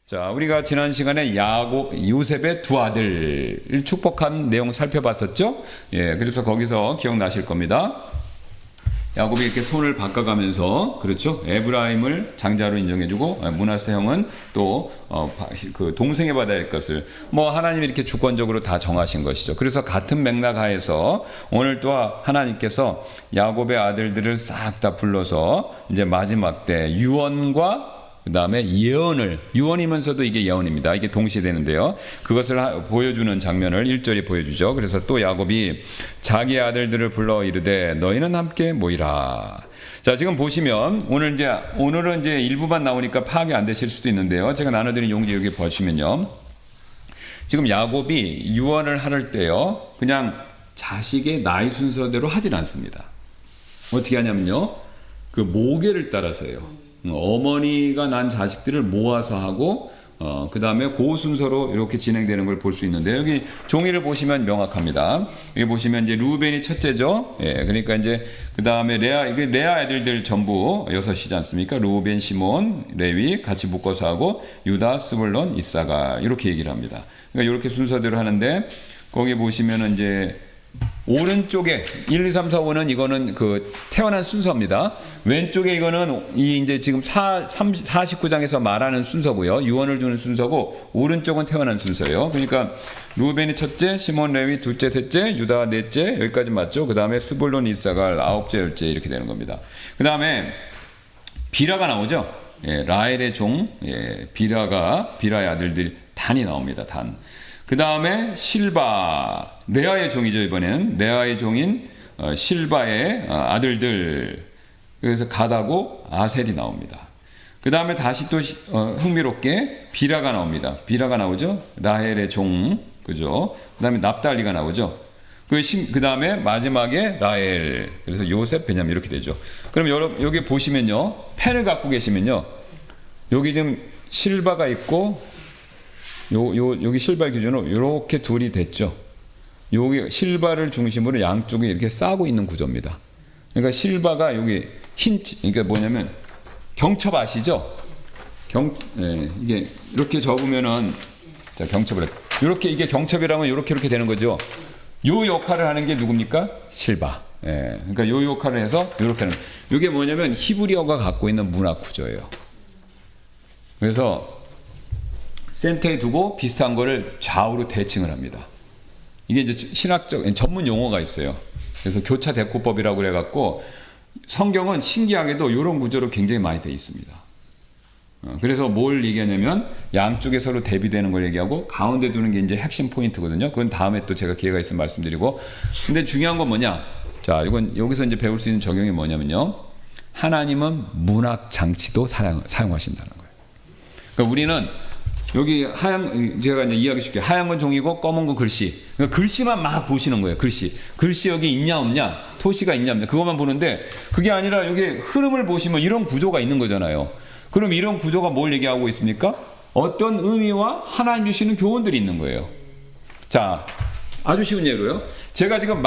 자, 우리가 지난 시간에 요셉의 두 아들을 축복한 내용 살펴봤었죠? 예, 그래서 거기서 기억나실 겁니다. 야곱이 이렇게 손을 바꿔가면서, 그렇죠? 에브라임을 장자로 인정해주고, 므낫세 형은 또, 그 동생에 받아야 할 것을, 하나님이 이렇게 주권적으로 다 정하신 것이죠. 그래서 같은 맥락 하에서 오늘 또 하나님께서 야곱의 아들들을 싹 다 불러서 이제 마지막 때 유언과 그 다음에 유언이면서도 이게 예언입니다. 이게 동시되는데요. 그것을 보여주는 장면을 1절이 보여주죠. 그래서 또 야곱이 자기 아들들을 불러 이르되 너희는 함께 모이라. 자, 지금 보시면 오늘은 이제 일부만 나오니까 파악이 안 되실 수도 있는데요. 제가 나눠드린 용지 여기 보시면요. 지금 야곱이 유언을 할 때요. 그냥 자식의 나이 순서대로 하진 않습니다. 어떻게 하냐면요. 그 모계를 따라서요. 어머니가 난 자식들을 모아서 하고 그 다음에 그 순서로 이렇게 진행되는 걸 볼 수 있는데 여기 종이를 보시면 명확합니다. 여기 보시면 이제 루벤이 첫째죠. 예, 그러니까 이제 그 다음에 레아 애들들 전부 6이지 않습니까? 루벤, 시몬, 레위 같이 묶어서 하고 유다, 스불론, 이사가 이렇게 얘기를 합니다. 그러니까 이렇게 순서대로 하는데 거기 보시면은 이제 오른쪽에 1, 2, 3, 4, 5는 이거는 그 태어난 순서입니다. 왼쪽에 이거는 이제 지금 49장에서 말하는 순서고요. 유언을 주는 순서고 오른쪽은 태어난 순서예요. 그러니까 루벤이 첫째, 시몬, 레위 둘째, 셋째, 유다 넷째 여기까지 맞죠. 그 다음에 스불론, 이사갈 아홉째, 열째 이렇게 되는 겁니다. 그 다음에 비라가 나오죠. 예, 라헬의 종 비라의 아들들 단이 나옵니다. 단. 그 다음에 실바, 레아의 종이죠. 이번에는 레아의 종인 실바의 아들들, 그래서 가다고 아셀이 나옵니다. 그 다음에 다시 또 흥미롭게 비라가 나옵니다. 비라가 나오죠. 라헬의 종, 그죠. 그 다음에 납달리가 나오죠. 그 다음에 마지막에 라헬, 그래서 요셉, 베냐민 이렇게 되죠. 그럼 여기 보시면요, 펜을 갖고 계시면요, 여기 좀 실바가 있고 여기 실바 기준으로 이렇게 둘이 됐죠. 여기 실바를 중심으로 양쪽에 이렇게 싸고 있는 구조입니다. 그러니까 실바가 여기 그러니까 뭐냐면 경첩 아시죠? 이게 이렇게 접으면은 자, 경첩을 이렇게 이게 경첩이라면 이렇게 되는 거죠. 요 역할을 하는 게 누굽니까? 실바. 예. 그러니까 요 역할을 해서 이렇게 하는. 이게 뭐냐면 히브리어가 갖고 있는 문화 구조예요. 그래서 센터에 두고 비슷한 거를 좌우로 대칭을 합니다. 이게 이제 신학적 전문 용어가 있어요. 그래서 교차 대꾸법이라고 그래갖고 성경은 신기하게도 이런 구조로 굉장히 많이 되어 있습니다. 그래서 뭘 얘기하냐면 양쪽에 서로 대비되는 걸 얘기하고 가운데 두는 게 이제 핵심 포인트거든요. 그건 다음에 또 제가 기회가 있으면 말씀드리고. 근데 중요한 건 뭐냐? 자, 이건 여기서 이제 배울 수 있는 적용이 뭐냐면요. 하나님은 문학 장치도 사용하신다는 거예요. 그러니까 우리는 여기 제가 이제 이야기해줄게요. 하얀 건 종이고 검은 건 글씨. 그러니까 글씨만 막 보시는 거예요. 글씨 여기 있냐 없냐, 토시가 있냐 없냐, 그것만 보는데 그게 아니라 여기 흐름을 보시면 이런 구조가 있는 거잖아요. 그럼 이런 구조가 뭘 얘기하고 있습니까? 어떤 의미와 하나님 주시는 교훈들이 있는 거예요. 자, 아주 쉬운 예로요. 제가 지금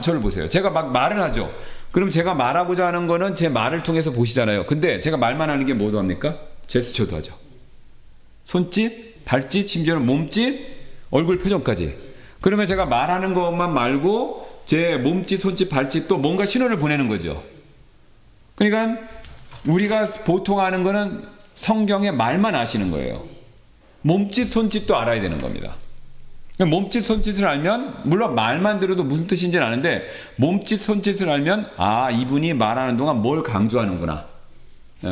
저를 보세요. 제가 막 말을 하죠. 그럼 제가 말하고자 하는 거는 제 말을 통해서 보시잖아요. 근데 제가 말만 하는 게 뭐도 합니까? 제스처도 하죠. 손짓, 발짓, 심지어는 몸짓, 얼굴 표정까지. 그러면 제가 말하는 것만 말고 제 몸짓, 손짓, 발짓도 뭔가 신호를 보내는 거죠. 그러니까 우리가 보통 하는 거는 성경의 말만 아시는 거예요. 몸짓, 손짓도 알아야 되는 겁니다. 몸짓, 손짓을 알면 물론 말만 들어도 무슨 뜻인지는 아는데 몸짓, 손짓을 알면 이분이 말하는 동안 뭘 강조하는구나.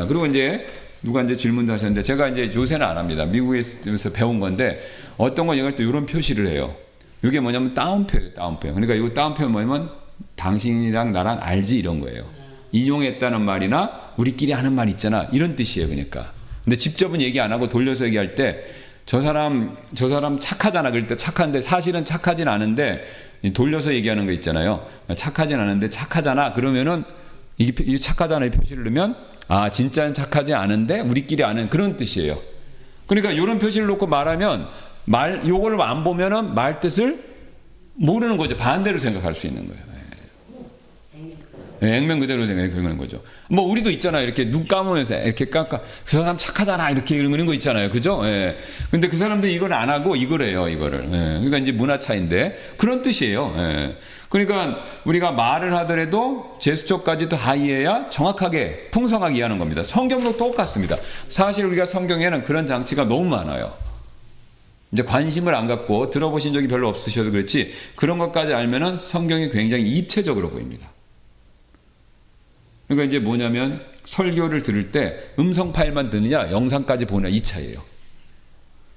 그리고 이제 누가 이제 질문도 하셨는데 제가 이제 요새는 안 합니다. 미국에서 배운 건데 어떤 건 이걸 또 이런 표시를 해요. 이게 뭐냐면 따옴표예요. 따옴표. 그러니까 이 따옴표는 뭐냐면 당신이랑 나랑 알지 이런 거예요. 인용했다는 말이나 우리끼리 하는 말 있잖아 이런 뜻이에요. 그러니까. 근데 직접은 얘기 안 하고 돌려서 얘기할 때 저 사람 착하잖아. 그럴 때 착한데 사실은 착하진 않은데 돌려서 얘기하는 거 있잖아요. 착하진 않은데 착하잖아. 그러면은 이게 착하잖아의 표시를 넣으면 진짜는 착하지 않은데 우리끼리 아는 그런 뜻이에요. 그러니까 이런 표시를 놓고 말하면 요걸 안 보면은 말 뜻을 모르는 거죠. 반대로 생각할 수 있는 거예요. 예, 액면 그대로 생각해 그런 거죠. 뭐 우리도 있잖아요. 이렇게 눈 감으면서 이렇게 깎아 그 사람 착하잖아 이렇게 이런 거 있잖아요. 그죠? 예. 근데 그 사람들 이걸 안 하고 이걸 해요. 이거를. 예. 그러니까 이제 문화 차이인데 그런 뜻이에요. 예. 그러니까 우리가 말을 하더라도 제스처까지도 다 이해해야 정확하게 풍성하게 이해하는 겁니다. 성경도 똑같습니다. 사실 우리가 성경에는 그런 장치가 너무 많아요. 이제 관심을 안 갖고 들어보신 적이 별로 없으셔도 그렇지 그런 것까지 알면은 성경이 굉장히 입체적으로 보입니다. 그러니까 이제 뭐냐면 설교를 들을 때 음성 파일만 듣느냐 영상까지 보느냐 이 차이예요.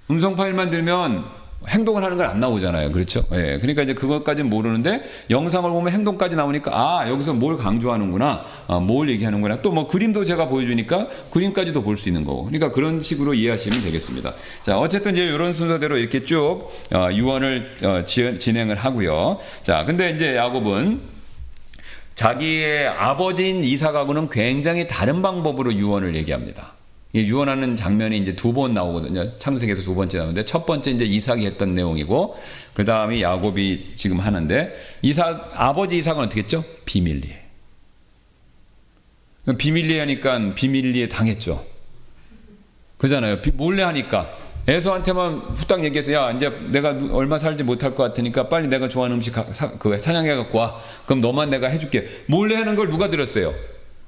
음성 파일만 들면 행동을 하는 건 안 나오잖아요. 그렇죠? 예. 그러니까 이제 그것까지는 모르는데 영상을 보면 행동까지 나오니까 아, 여기서 뭘 강조하는구나. 뭘 얘기하는구나. 또 뭐 그림도 제가 보여주니까 그림까지도 볼 수 있는 거고. 그러니까 그런 식으로 이해하시면 되겠습니다. 자, 어쨌든 이제 이런 순서대로 이렇게 쭉 유언을 진행을 하고요. 자, 근데 이제 야곱은 자기의 아버지인 이삭하고는 굉장히 다른 방법으로 유언을 얘기합니다. 유언하는 장면이 이제 2번 나오거든요. 창세기에서 2번째 나오는데 첫 번째 이제 이삭이 했던 내용이고 그 다음에 야곱이 지금 하는데 아버지 이삭은 어떻게 했죠? 비밀리에. 비밀리에 하니까 비밀리에 당했죠. 그잖아요. 몰래 하니까 에서한테만 후딱 얘기해서 야 이제 내가 얼마 살지 못할 것 같으니까 빨리 내가 좋아하는 음식 사냥해 갖고 와. 그럼 너만 내가 해줄게. 몰래 하는 걸 누가 들었어요?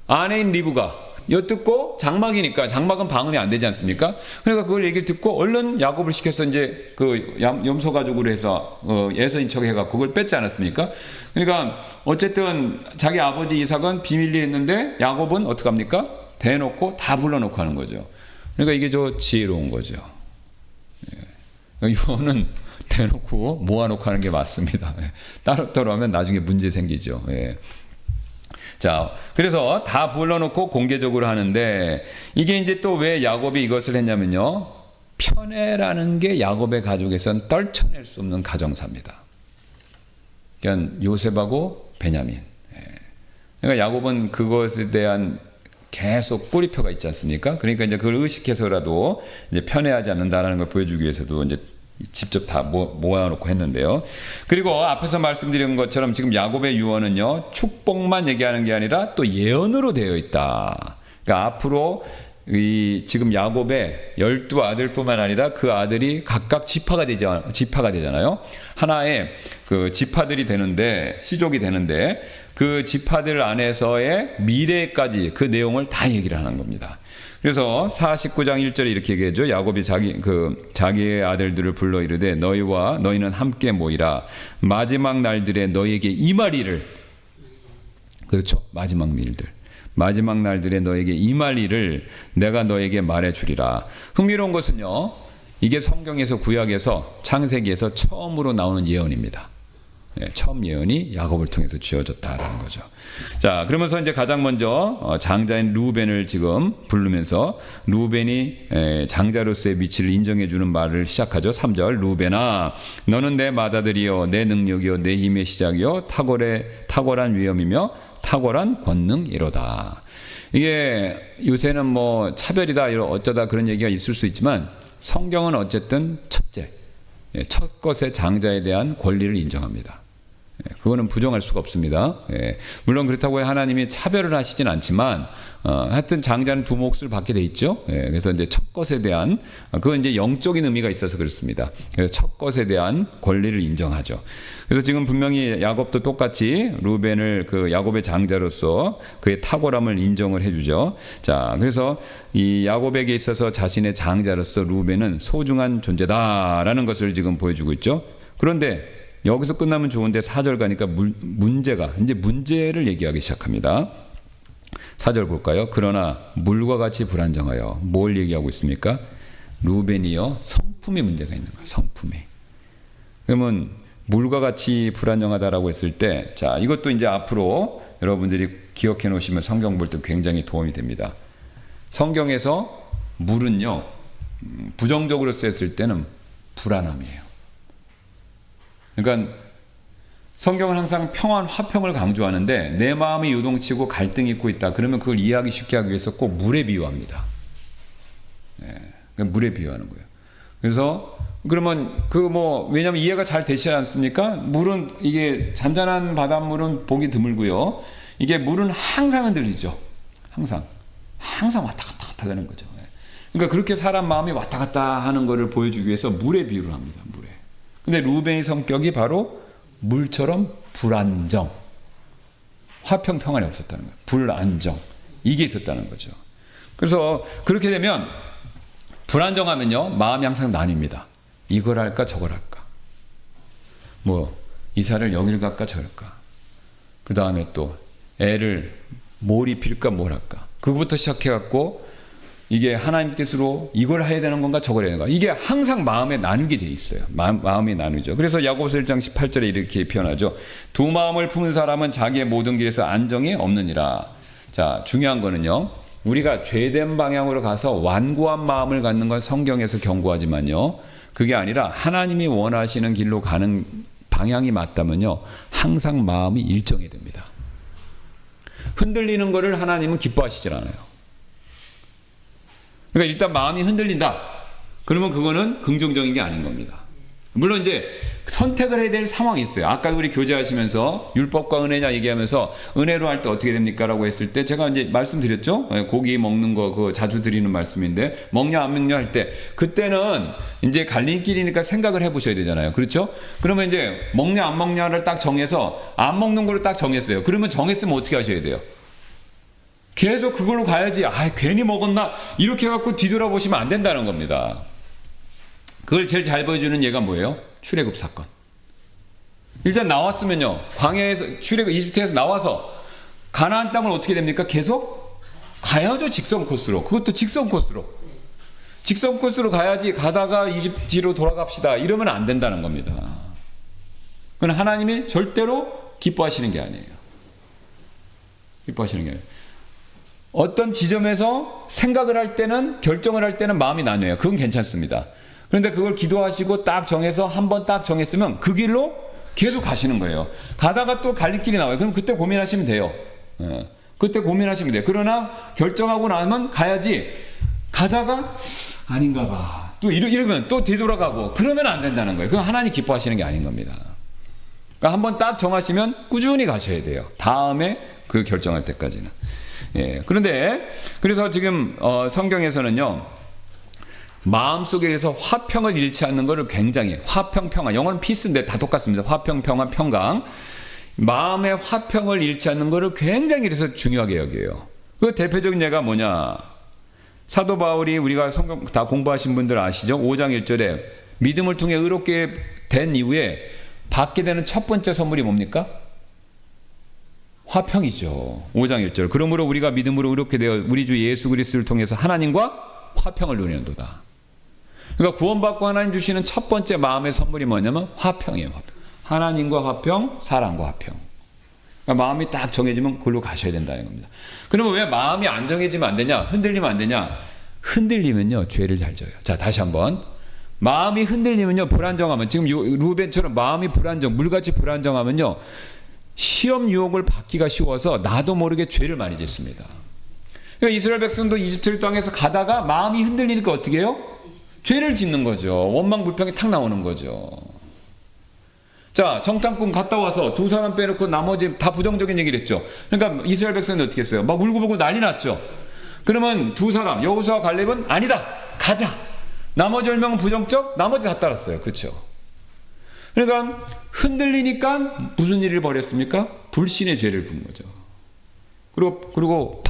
아내인 리브가. 엿듣고 장막이니까 장막은 방음이 안 되지 않습니까? 그러니까 그걸 얘기를 듣고 얼른 야곱을 시켜서 이제 그 염소 가족으로 해서 예서인 척 해갖고 그걸 뺐지 않았습니까? 그러니까 어쨌든 자기 아버지 이삭은 비밀리에 했는데 야곱은 어떻게 합니까? 대놓고 다 불러놓고 하는 거죠. 그러니까 이게 저 지혜로운 거죠. 예. 이거는 대놓고 모아놓고 하는 게 맞습니다. 예. 따로따로 하면 나중에 문제 생기죠. 예. 자, 그래서 다 불러놓고 공개적으로 하는데 이게 이제 또 왜 야곱이 이것을 했냐면요. 편애라는 게 야곱의 가족에선 떨쳐낼 수 없는 가정사입니다. 그러니까 요셉하고 베냐민. 그러니까 야곱은 그것에 대한 계속 꼬리표가 있지 않습니까? 그러니까 이제 그걸 의식해서라도 이제 편애하지 않는다라는 걸 보여주기 위해서도 이제 직접 다 모아놓고 했는데요. 그리고 앞에서 말씀드린 것처럼 지금 야곱의 유언은요, 축복만 얘기하는 게 아니라 또 예언으로 되어 있다. 그러니까 앞으로 지금 야곱의 12아들뿐만 아니라 그 아들이 각각 지파가 되잖아요. 하나의 그 지파들이 되는데, 시족이 되는데, 그 지파들 안에서의 미래까지 그 내용을 다 얘기를 하는 겁니다. 그래서 49장 1절에 이렇게 얘기해줘. 야곱이 자기의 아들들을 불러 이르되 너희는 함께 모이라. 마지막 날들에 너희에게 임하리를. 그렇죠. 마지막 날들에 너에게 임할 일을 내가 너에게 말해주리라. 흥미로운 것은요. 이게 성경에서 구약에서 창세기에서 처음으로 나오는 예언입니다. 처음 예언이 야곱을 통해서 지어졌다라는 거죠. 자, 그러면서 이제 가장 먼저 장자인 루벤을 지금 부르면서 루벤이 장자로서의 위치를 인정해 주는 말을 시작하죠. 3절 루벤아 너는 내 맏아들이요 내 능력이요 내 힘의 시작이요 탁월한 위엄이며 탁월한 권능이로다. 이게 요새는 뭐 차별이다 어쩌다 그런 얘기가 있을 수 있지만 성경은 어쨌든 첫째 첫 것의 장자에 대한 권리를 인정합니다. 그거는 부정할 수가 없습니다. 물론 그렇다고 하나님이 차별을 하시진 않지만 하여튼 장자는 두 몫을 받게 돼 있죠. 그래서 이제 첫 것에 대한 그건 이제 영적인 의미가 있어서 그렇습니다. 그래서 첫 것에 대한 권리를 인정하죠. 그래서 지금 분명히 야곱도 똑같이 루벤을 그 야곱의 장자로서 그의 탁월함을 인정을 해주죠. 자, 그래서 이 야곱에게 있어서 자신의 장자로서 루벤은 소중한 존재다라는 것을 지금 보여주고 있죠. 그런데 여기서 끝나면 좋은데 4절 가니까 문제를 얘기하기 시작합니다. 4절 볼까요? 그러나 물과 같이 불안정하여 뭘 얘기하고 있습니까? 루벤이요 성품에 문제가 있는 거예요. 성품에. 그러면 물과 같이 불안정하다라고 했을 때, 자 이것도 이제 앞으로 여러분들이 기억해 놓으시면 성경 볼 때 굉장히 도움이 됩니다. 성경에서 물은요 부정적으로 쓰였을 때는 불안함이에요. 그러니까 성경은 항상 평안, 화평을 강조하는데 내 마음이 요동치고 갈등이 있고 있다. 그러면 그걸 이해하기 쉽게 하기 위해서 꼭 물에 비유합니다. 그러니까 물에 비유하는 거예요. 그래서 그러면 왜냐면 이해가 잘 되시지 않습니까? 물은 이게 잔잔한 바닷물은 보기 드물고요. 이게 물은 항상 흔들리죠. 항상 왔다 갔다 하는 거죠. 그러니까 그렇게 사람 마음이 왔다 갔다 하는 것을 보여주기 위해서 물에 비유를 합니다. 물에. 근데 루벤의 성격이 바로 물처럼 불안정, 화평 평안이 없었다는 거예요. 불안정, 이게 있었다는 거죠. 그래서 그렇게 되면 불안정하면요, 마음이 항상 나뉩니다. 이걸 할까 저걸 할까, 뭐 이사를 여길 갈까 저럴까, 그 다음에 또 애를 뭘 입힐까 뭘 할까, 그거부터 시작해갖고 이게 하나님 뜻으로 이걸 해야 되는 건가 저걸 해야 되는 건가, 이게 항상 마음에 나누게 돼 있어요. 마음이 나누죠. 그래서 야고보서 1장 18절에 이렇게 표현하죠. 두 마음을 품은 사람은 자기의 모든 길에서 안정이 없느니라. 자, 중요한 거는요, 우리가 죄된 방향으로 가서 완고한 마음을 갖는 건 성경에서 경고하지만요, 그게 아니라 하나님이 원하시는 길로 가는 방향이 맞다면요, 항상 마음이 일정해야 됩니다. 흔들리는 거를 하나님은 기뻐하시질 않아요. 그러니까 일단 마음이 흔들린다, 그러면 그거는 긍정적인 게 아닌 겁니다. 물론 이제 선택을 해야 될 상황이 있어요. 아까 우리 교제하시면서 율법과 은혜냐 얘기하면서 은혜로 할 때 어떻게 됩니까? 라고 했을 때 제가 이제 말씀드렸죠. 고기 먹는 거 그거 자주 드리는 말씀인데, 먹냐 안 먹냐 할 때, 그때는 이제 갈림길이니까 생각을 해보셔야 되잖아요. 그렇죠? 그러면 이제 먹냐 안 먹냐를 딱 정해서 안 먹는 거를 딱 정했어요. 그러면 정했으면 어떻게 하셔야 돼요? 계속 그걸로 가야지. 괜히 먹었나 이렇게 해갖고 뒤돌아보시면 안 된다는 겁니다. 그걸 제일 잘 보여주는 예가 뭐예요? 출애굽 사건. 일단 나왔으면요, 광야에서 출애굽 이집트에서 나와서 가나안 땅을 어떻게 됩니까? 계속 가야죠. 직선 코스로. 그것도 직선 코스로 가야지. 가다가 이집트로 돌아갑시다 이러면 안 된다는 겁니다. 그건 하나님이 절대로 기뻐하시는 게 아니에요. 기뻐하시는 게 아니에요. 어떤 지점에서 생각을 할 때는, 결정을 할 때는 마음이 나뉘어요. 그건 괜찮습니다. 그런데 그걸 기도하시고 딱 정해서 한번 딱 정했으면 그 길로 계속 가시는 거예요. 가다가 또 갈림길이 나와요. 그럼 그때 고민하시면 돼요. 그때 고민하시면 돼요. 그러나 결정하고 나면 가야지, 가다가 아닌가 봐, 또 이러면 또 뒤돌아가고 그러면 안 된다는 거예요. 그건 하나님 기뻐하시는 게 아닌 겁니다. 그러니까 한번 딱 정하시면 꾸준히 가셔야 돼요. 다음에 그 결정할 때까지는. 그런데 그래서 지금 성경에서는요, 마음속에서 화평을 잃지 않는 것을 굉장히, 화평, 평안, 영어는 피스인데 다 똑같습니다. 화평, 평안, 평강, 마음의 화평을 잃지 않는 것을 굉장히 그래서 중요하게 여겨요. 그 대표적인 예가 뭐냐, 사도 바울이, 우리가 성경 다 공부하신 분들 아시죠? 5장 1절에 믿음을 통해 의롭게 된 이후에 받게 되는 첫 번째 선물이 뭡니까? 화평이죠. 5장 1절. 그러므로 우리가 믿음으로 의롭게 되어 우리 주 예수 그리스도를 통해서 하나님과 화평을 누리는도다. 그러니까 구원받고 하나님 주시는 첫 번째 마음의 선물이 뭐냐면 화평이에요. 화평. 하나님과 화평, 사람과 화평. 그러니까 마음이 딱 정해지면 그걸로 가셔야 된다는 겁니다. 그러면 왜 마음이 안 정해지면 안 되냐? 흔들리면 안 되냐? 흔들리면요, 죄를 잘 져요. 자, 다시 한번. 마음이 흔들리면요, 불안정하면, 지금 루벤처럼 마음이 불안정, 물같이 불안정하면요, 시험 유혹을 받기가 쉬워서 나도 모르게 죄를 많이 짓습니다. 그러니까 이스라엘 백성도 이집트 땅에서 가다가 마음이 흔들리니까 어떻게 해요? 죄를 짓는 거죠. 원망불평이 탁 나오는 거죠. 자, 정탐꾼 갔다 와서 두 사람 빼놓고 나머지 다 부정적인 얘기를 했죠. 그러니까 이스라엘 백성이 어떻게 했어요? 막 울고불고 난리 났죠. 그러면 두 사람, 여호수아와 갈렙은 아니다, 가자. 나머지 10명은 부정적, 나머지 다 따랐어요. 그렇죠? 그러니까 흔들리니까 무슨 일을 벌였습니까? 불신의 죄를 부은 거죠. 그리고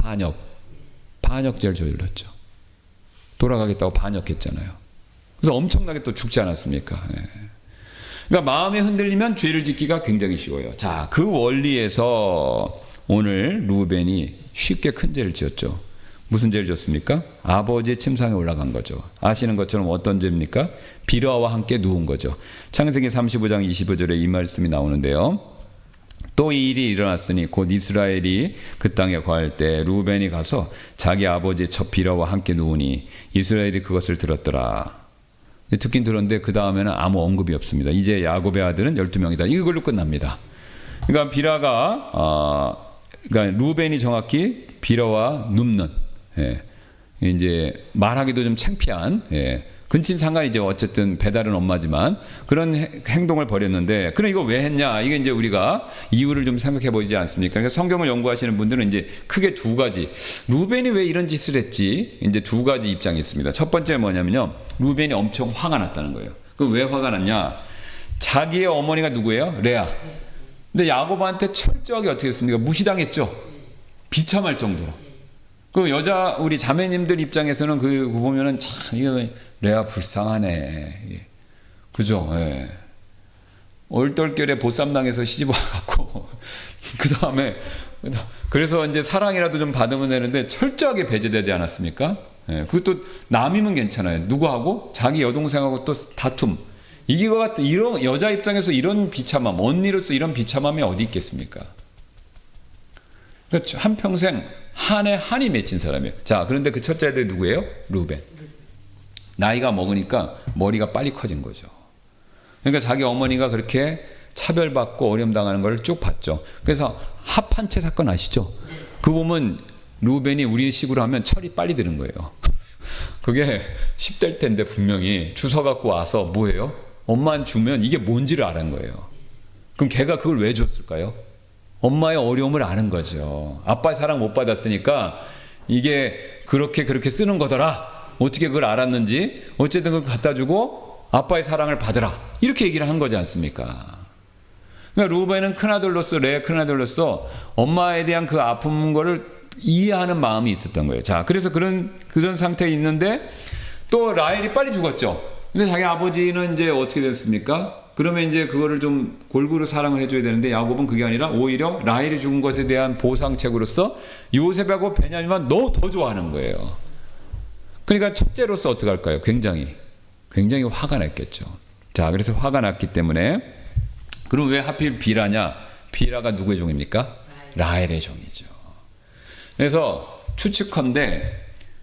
반역죄를 저질렀죠. 돌아가겠다고 반역했잖아요. 그래서 엄청나게 또 죽지 않았습니까? 그러니까 마음에 흔들리면 죄를 짓기가 굉장히 쉬워요. 자, 그 원리에서 오늘 루벤이 쉽게 큰 죄를 지었죠. 무슨 죄를 지었습니까? 아버지의 침상에 올라간 거죠. 아시는 것처럼 어떤 죄입니까? 비라와 함께 누운 거죠. 창세기 35장 25절에 이 말씀이 나오는데요. 또 이 일이 일어났으니 곧 이스라엘이 그 땅에 거할 때 루벤이 가서 자기 아버지의 첫 비라와 함께 누우니 이스라엘이 그것을 들었더라. 듣긴 들었는데 그 다음에는 아무 언급이 없습니다. 이제 야곱의 아들은 12명이다. 이걸로 끝납니다. 그러니까 비라가 그러니까 루벤이 정확히 비라와 눕는, 이제 말하기도 좀 창피한, 근친 상간이죠. 어쨌든 배달은 엄마지만 그런 행동을 벌였는데, 그럼 이거 왜 했냐? 이게 이제 우리가 이유를 좀 생각해 보이지 않습니까? 그러니까 성경을 연구하시는 분들은 이제 크게 두 가지, 루벤이 왜 이런 짓을 했지? 이제 두 가지 입장이 있습니다. 첫 번째 뭐냐면요, 루벤이 엄청 화가 났다는 거예요. 그럼 왜 화가 났냐? 자기의 어머니가 누구예요? 레아. 근데 야곱한테 철저하게 어떻게 했습니까? 무시당했죠. 비참할 정도로. 그 여자 우리 자매님들 입장에서는 그 보면은 참 이거 레아 불쌍하네. 그죠? 예. 얼떨결에 보쌈 당해서 시집 와갖고 그 다음에 그래서 이제 사랑이라도 좀 받으면 되는데 철저하게 배제되지 않았습니까? 예. 그것도 남이면 괜찮아요. 누구하고? 자기 여동생하고 또 다툼. 이거 같은 이런 여자 입장에서 이런 비참함, 언니로서 이런 비참함이 어디 있겠습니까? 그러니까 한평생 한에 한이 맺힌 사람이에요. 자, 그런데 그 첫째 아들이 누구예요? 루벤. 나이가 먹으니까 머리가 빨리 커진 거죠. 그러니까 자기 어머니가 그렇게 차별받고 어려움당하는 걸 쭉 봤죠. 그래서 합한채 사건 아시죠? 그 보면 루벤이 우리 식으로 하면 철이 빨리 드는 거예요. 그게 10대일 텐데 분명히 주워 갖고 와서 뭐예요? 엄마한테 주면 이게 뭔지를 아는 거예요. 그럼 걔가 그걸 왜 줬을까요? 엄마의 어려움을 아는 거죠. 아빠의 사랑 못 받았으니까 이게 그렇게 쓰는 거더라. 어떻게 그걸 알았는지 어쨌든 그걸 갖다 주고 아빠의 사랑을 받으라. 이렇게 얘기를 한 거지 않습니까? 그러니까 루벤은 큰아들로서, 레아 큰아들로서 엄마에 대한 그 아픈 거를 이해하는 마음이 있었던 거예요. 자, 그래서 그런 상태에 있는데 또 라헬이 빨리 죽었죠. 근데 자기 아버지는 이제 어떻게 됐습니까? 그러면 이제 그거를 좀 골고루 사랑을 해줘야 되는데 야곱은 그게 아니라 오히려 라헬이 죽은 것에 대한 보상책으로서 요셉하고 베냐민만 너 더 좋아하는 거예요. 그러니까 첫째로서 어떻게 할까요? 굉장히 화가 났겠죠. 자, 그래서 화가 났기 때문에, 그럼 왜 하필 비라냐? 비라가 누구의 종입니까? 라헬의 종이죠. 그래서 추측컨대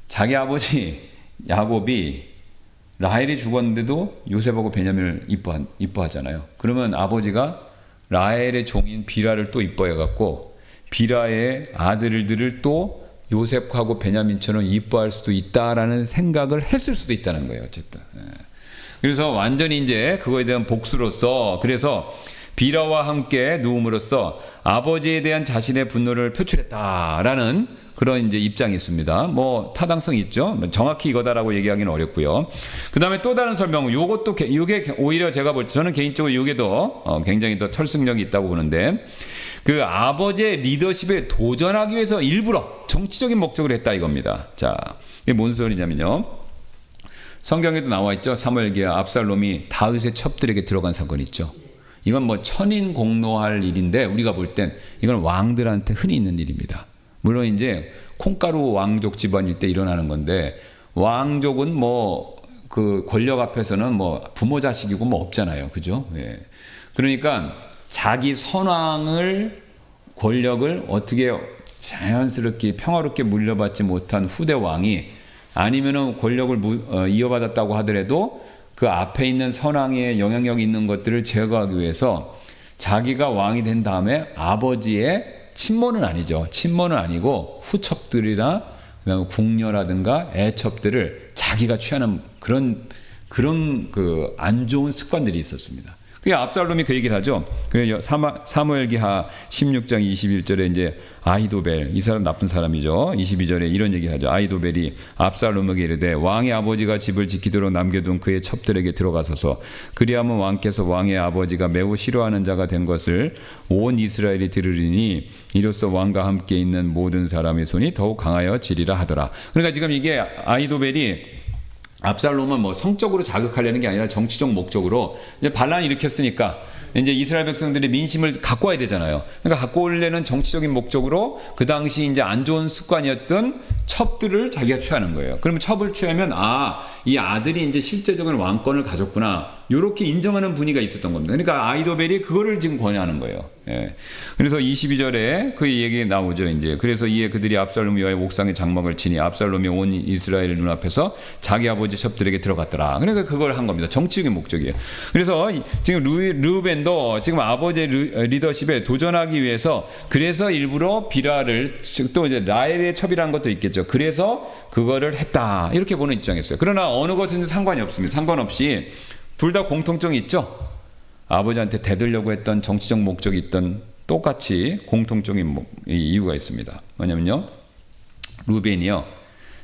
자기 아버지 야곱이 라헬이 죽었는데도 요셉하고 베냐민을 이뻐하잖아요. 그러면 아버지가 라헬의 종인 비라를 또 이뻐해갖고 비라의 아들들을 또 요셉하고 베냐민처럼 이뻐할 수도 있다라는 생각을 했을 수도 있다는 거예요. 어쨌든. 그래서 완전히 이제 그거에 대한 복수로서, 그래서 비라와 함께 누움으로써 아버지에 대한 자신의 분노를 표출했다라는 그런 이제 입장이 있습니다. 뭐 타당성이 있죠. 정확히 이거다라고 얘기하기는 어렵고요. 그 다음에 또 다른 설명, 요것도 이게 오히려 제가 볼 때 저는 개인적으로 이게 더 굉장히 더 설득력이 있다고 보는데, 그 아버지의 리더십에 도전하기 위해서 일부러 정치적인 목적으로 했다 이겁니다. 자, 이게 뭔 소리냐면요. 성경에도 나와 있죠. 사무엘기야 압살롬이 다윗의 첩들에게 들어간 사건이 있죠. 이건 뭐 천인공노할 일인데 우리가 볼 땐 이건 왕들한테 흔히 있는 일입니다. 물론 이제 콩가루 왕족 집안일 때 일어나는 건데, 왕족은 뭐 그 권력 앞에서는 뭐 부모 자식이고 뭐 없잖아요. 그죠? 예. 그러니까 자기 권력을 어떻게 자연스럽게 평화롭게 물려받지 못한 후대 왕이, 아니면은 권력을 이어받았다고 하더라도 그 앞에 있는 선왕의 영향력이 있는 것들을 제거하기 위해서 자기가 왕이 된 다음에 아버지의 친모는 아니죠. 친모는 아니고 후첩들이나 그다음에 궁녀라든가 애첩들을 자기가 취하는 그런 그 안 좋은 습관들이 있었습니다. 그게 압살롬이 그 얘기를 하죠. 그래서 사무엘기하 16장 21절에 이제 아히도벨, 이 사람 나쁜 사람이죠. 22절에 이런 얘기를 하죠. 아히도벨이 압살롬에게 이르되 왕의 아버지가 집을 지키도록 남겨둔 그의 첩들에게 들어가서서 그리하면 왕께서 왕의 아버지가 매우 싫어하는 자가 된 것을 온 이스라엘이 들으리니 이로써 왕과 함께 있는 모든 사람의 손이 더욱 강하여지리라 하더라. 그러니까 지금 이게 아히도벨이 압살롬은 뭐 성적으로 자극하려는 게 아니라 정치적 목적으로 이제 반란을 일으켰으니까 이제 이스라엘 백성들의 민심을 갖고 와야 되잖아요. 그러니까 갖고 오려는 정치적인 목적으로 그 당시 이제 안 좋은 습관이었던 첩들을 자기가 취하는 거예요. 그러면 첩을 취하면 이 아들이 이제 실제적인 왕권을 가졌구나, 이렇게 인정하는 분위기가 있었던 겁니다. 그러니까 아히도벨이 그거를 지금 권유하는 거예요. 예. 그래서 22절에 그 얘기 나오죠. 이제 그래서 이에 그들이 압살롬 위하여 옥상에 장막을 치니 압살롬이 온 이스라엘 눈앞에서 자기 아버지 첩들에게 들어갔더라. 그러니까 그걸 한 겁니다. 정치적인 목적이에요. 그래서 지금 르우벤도 지금 아버지의 리더십에 도전하기 위해서 그래서 일부러 비라를 또 이제 라헬의 첩이라는 것도 있겠죠. 그래서 그거를 했다. 이렇게 보는 입장이었어요. 그러나 어느 것은 상관이 없습니다. 상관없이 둘 다 공통점이 있죠. 아버지한테 대들려고 했던 정치적 목적이 있던 똑같이 공통적인 이유가 있습니다. 뭐냐면요. 루벤이요.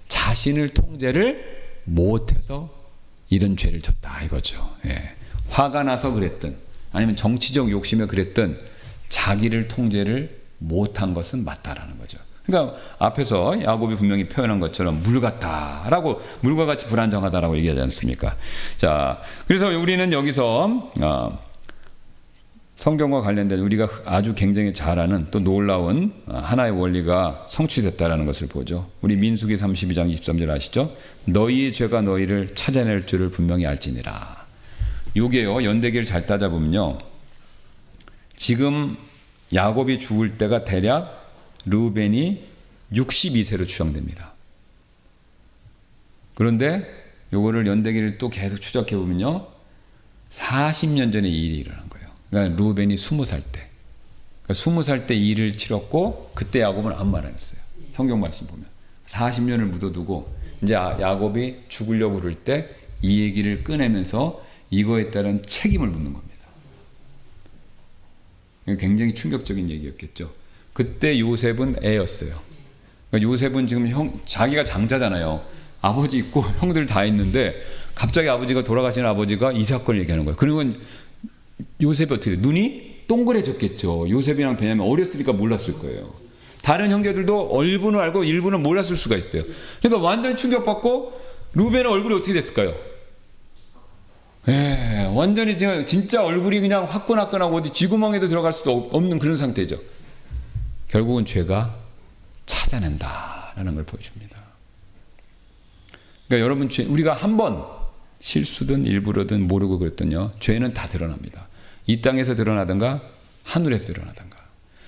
자신을 통제를 못해서 이런 죄를 졌다 이거죠. 예. 화가 나서 그랬든 아니면 정치적 욕심에 그랬든 자기를 통제를 못한 것은 맞다라는 거죠. 그러니까 앞에서 야곱이 분명히 표현한 것처럼 물 같다라고 물과 같이 불안정하다라고 얘기하지 않습니까? 자, 그래서 우리는 여기서 성경과 관련된 우리가 아주 굉장히 잘 아는 또 놀라운 하나의 원리가 성취됐다라는 것을 보죠. 우리 민수기 32장 23절 아시죠? 너희의 죄가 너희를 찾아낼 줄을 분명히 알지니라. 요게요. 연대기를 잘 따져보면요. 지금 야곱이 죽을 때가 대략 르우벤이 62세로 추정됩니다. 그런데 요거를 연대기를 또 계속 추적해 보면요. 40년 전에 이 일이 일어난 거예요. 그러니까 르우벤이 20살 때. 그러니까 20살 때 이 일을 치렀고 그때 야곱은 아무 말 안 했어요. 성경 말씀 보면. 40년을 묻어두고 이제 야곱이 죽으려고 그럴 때 이 얘기를 꺼내면서 이거에 따른 책임을 묻는 겁니다. 굉장히 충격적인 얘기였겠죠. 그때 요셉은 애였어요. 그러니까 요셉은 지금 자기가 장자잖아요. 아버지 있고 형들 다 있는데 갑자기 아버지가 돌아가시는 아버지가 이 사건을 얘기하는 거예요. 그러면 요셉이 어떻게 돼요? 눈이 동그래졌겠죠. 요셉이랑 베냐민 어렸으니까 몰랐을 거예요. 다른 형제들도 일부는 알고 일부는 몰랐을 수가 있어요. 그러니까 완전히 충격받고 루벤의 얼굴이 어떻게 됐을까요? 예, 완전히 진짜 얼굴이 그냥 화끈화끈하고 어디 쥐구멍에도 들어갈 수도 없는 그런 상태죠. 결국은 죄가 찾아낸다라는 걸 보여줍니다. 그러니까 여러분, 우리가 한번 실수든 일부러든 모르고 그랬더니요, 죄는 다 드러납니다. 이 땅에서 드러나든가 하늘에서 드러나든가.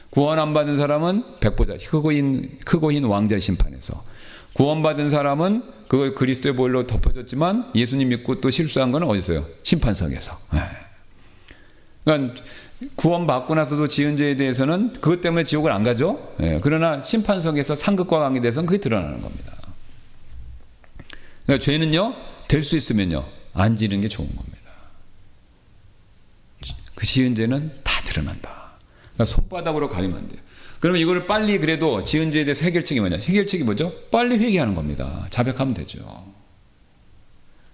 구원 안 받은 사람은 백보자 크고 흰 왕자의 심판에서, 구원받은 사람은 그걸 그리스도의 보혈로 덮어졌지만 예수님 믿고 또 실수한 건 어디서요? 심판석에서. 그러니까 구원받고 나서도 지은 죄에 대해서는 그것 때문에 지옥을 안 가죠. 그러나 심판석에서 상급과 관계에 대해서는 그게 드러나는 겁니다. 그러니까 죄는요, 될 수 있으면요, 안 지는 게 좋은 겁니다. 그 지은 죄는 다 드러난다. 그러니까 손바닥으로 가리면 안 돼요. 그러면 이걸 빨리 그래도 지은 죄에 대해서 해결책이 뭐냐? 해결책이 뭐죠? 빨리 회개하는 겁니다. 자백하면 되죠.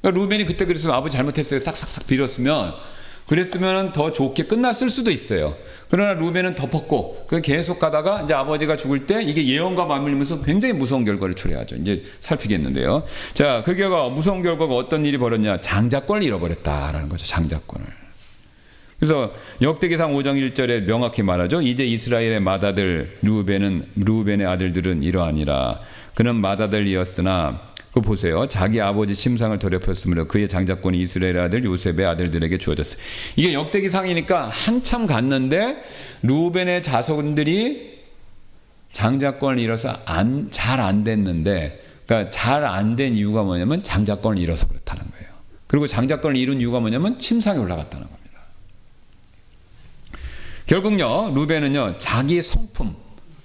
그러니까 루벤이 그때 그랬으면 아버지 잘못했어요. 싹싹싹 빌었으면, 그랬으면 더 좋게 끝났을 수도 있어요. 그러나 루벤은 덮었고, 그 계속 가다가 이제 아버지가 죽을 때 이게 예언과 맞물리면서 굉장히 무서운 결과를 초래하죠. 이제 살피겠는데요. 자, 그 결과, 무서운 결과가 어떤 일이 벌었냐? 장자권을 잃어버렸다라는 거죠. 장자권을. 그래서 역대기상 5장 1절에 명확히 말하죠. 이제 이스라엘의 맏아들 르우벤의 아들들은 이러하니라. 그는 맏아들이었으나 그 보세요. 자기 아버지 침상을 더럽혔으므로 그의 장자권이 이스라엘 아들 요셉의 아들들에게 주어졌어요. 이게 역대기상이니까 한참 갔는데 르우벤의 자손들이 장자권을 잃어서 잘 안 됐는데, 그러니까 잘 안 된 이유가 뭐냐면 장자권을 잃어서 그렇다는 거예요. 그리고 장자권을 잃은 이유가 뭐냐면 침상에 올라갔다는 겁니다. 결국요, 루벤은요, 자기의 성품,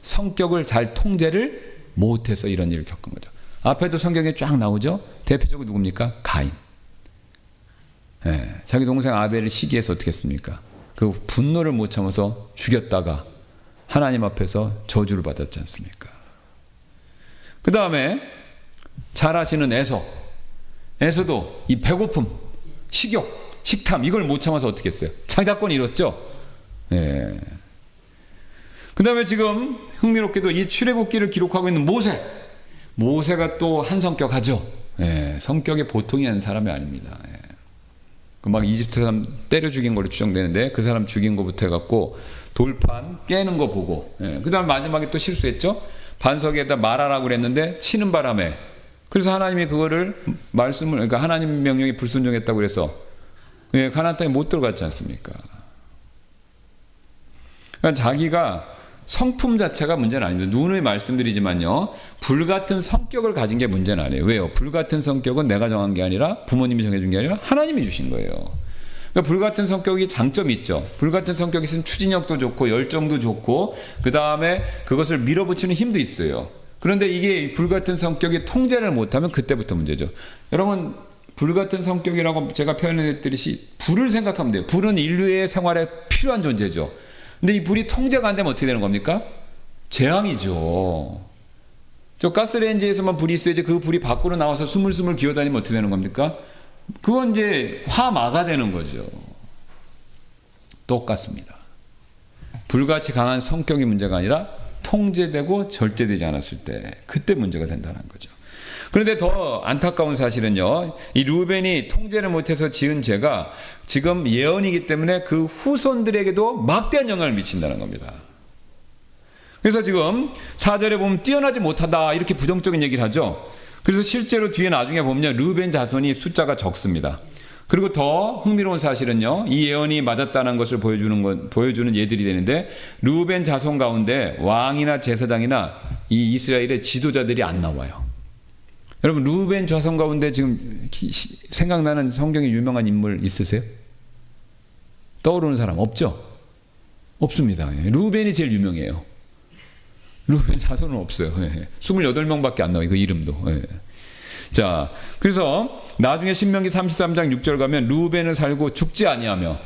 성격을 잘 통제를 못해서 이런 일을 겪은 거죠. 앞에도 성경에 쫙 나오죠. 대표적으로 누굽니까? 가인. 자기 동생 아벨을 시기해서 어떻게 했습니까? 그 분노를 못 참아서 죽였다가 하나님 앞에서 저주를 받았지 않습니까? 그 다음에 잘 아시는 에서도 이 배고픔, 식욕, 식탐, 이걸 못 참아서 어떻게 했어요? 장자권 잃었죠. 그 다음에 지금 흥미롭게도 이 출애굽기를 기록하고 있는 모세가 또 한 성격 하죠. 성격이 보통이 아닌 사람이 아닙니다. 그 막 이집트 사람 때려 죽인 걸로 추정되는데 그 사람 죽인 거부터 해갖고 돌판 깨는 거 보고, 그 다음 마지막에 또 실수했죠. 반석에다 말하라고 그랬는데 치는 바람에, 그래서 하나님이 그거를 그러니까 하나님 명령에 불순종했다고 그래서 가나안 땅에 못 들어갔지 않습니까? 그러니까 자기가 성품 자체가 문제는 아닙니다. 누누이 말씀드리지만요, 불같은 성격을 가진 게 문제는 아니에요. 왜요? 불같은 성격은 내가 정한 게 아니라 부모님이 정해준 게 아니라 하나님이 주신 거예요. 그러니까 불같은 성격이 장점이 있죠. 불같은 성격이 있으면 추진력도 좋고 열정도 좋고 그 다음에 그것을 밀어붙이는 힘도 있어요. 그런데 이게 불같은 성격이 통제를 못하면 그때부터 문제죠. 여러분, 불같은 성격이라고 제가 표현해드렸듯이 불을 생각하면 돼요. 불은 인류의 생활에 필요한 존재죠. 근데 이 불이 통제가 안 되면 어떻게 되는 겁니까? 재앙이죠. 저 가스레인지에서만 불이 있어야지 그 불이 밖으로 나와서 스물스물 기어다니면 어떻게 되는 겁니까? 그건 이제 화마가 되는 거죠. 똑같습니다. 불같이 강한 성격이 문제가 아니라 통제되고 절제되지 않았을 때 그때 문제가 된다는 거죠. 그런데 더 안타까운 사실은요, 이 르우벤이 통제를 못해서 지은 죄가 지금 예언이기 때문에 그 후손들에게도 막대한 영향을 미친다는 겁니다. 그래서 지금 4절에 보면 뛰어나지 못하다 이렇게 부정적인 얘기를 하죠. 그래서 실제로 뒤에 나중에 보면 르우벤 자손이 숫자가 적습니다. 그리고 더 흥미로운 사실은요, 이 예언이 맞았다는 것을 보여주는 예들이 되는데, 르우벤 자손 가운데 왕이나 제사장이나 이 이스라엘의 지도자들이 안 나와요. 여러분, 르우벤 자손 가운데 지금 생각나는 성경에 유명한 인물 있으세요? 떠오르는 사람 없죠? 없습니다. 르우벤이 제일 유명해요. 르우벤 자손은 없어요. 28명밖에 안 나와요. 그 이름도. 자, 그래서 나중에 신명기 33장 6절 가면 르우벤은 살고 죽지 아니하며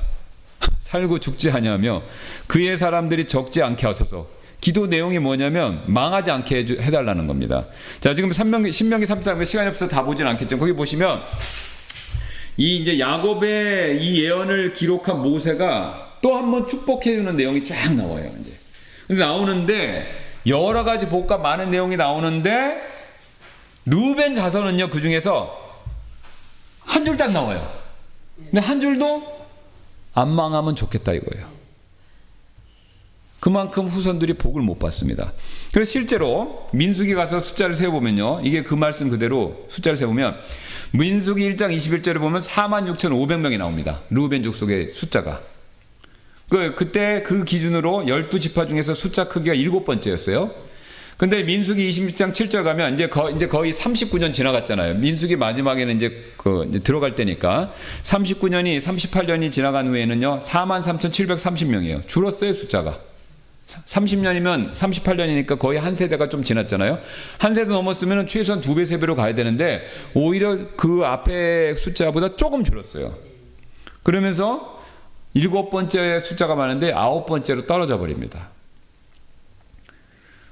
그의 사람들이 적지 않게 하소서. 기도 내용이 뭐냐면 망하지 않게 해달라는 겁니다. 자, 지금 신명기 33장 시간이 없어서 다 보진 않겠지만 거기 보시면 이 이제 야곱의 이 예언을 기록한 모세가 또 한 번 축복해주는 내용이 쫙 나와요. 이제 근데 나오는데 여러 가지 복과 많은 내용이 나오는데 르우벤 자손은요, 그 중에서 한 줄 딱 나와요. 근데 한 줄도 안 망하면 좋겠다 이거예요. 그만큼 후손들이 복을 못 받습니다. 그래서 실제로 민수기 가서 숫자를 세어보면요, 이게 그 말씀 그대로 숫자를 세어보면 민수기 1장 21절에 보면 46,500명이 나옵니다. 르우벤 족속의 숫자가. 그때 그 기준으로 12지파 중에서 숫자 크기가 7번째였어요. 근데 민수기 26장 7절 가면 이제 거의 39년 지나갔잖아요. 민수기 마지막에는 이제 들어갈 때니까 38년이 지나간 후에는요 43,730명이에요. 줄었어요, 숫자가. 30년이면 38년이니까 거의 한 세대가 좀 지났잖아요. 한 세대 넘었으면 최소한 2배, 3배로 가야 되는데 오히려 그 앞에 숫자보다 조금 줄었어요. 그러면서 7번째 숫자가 많은데 9번째로 떨어져 버립니다.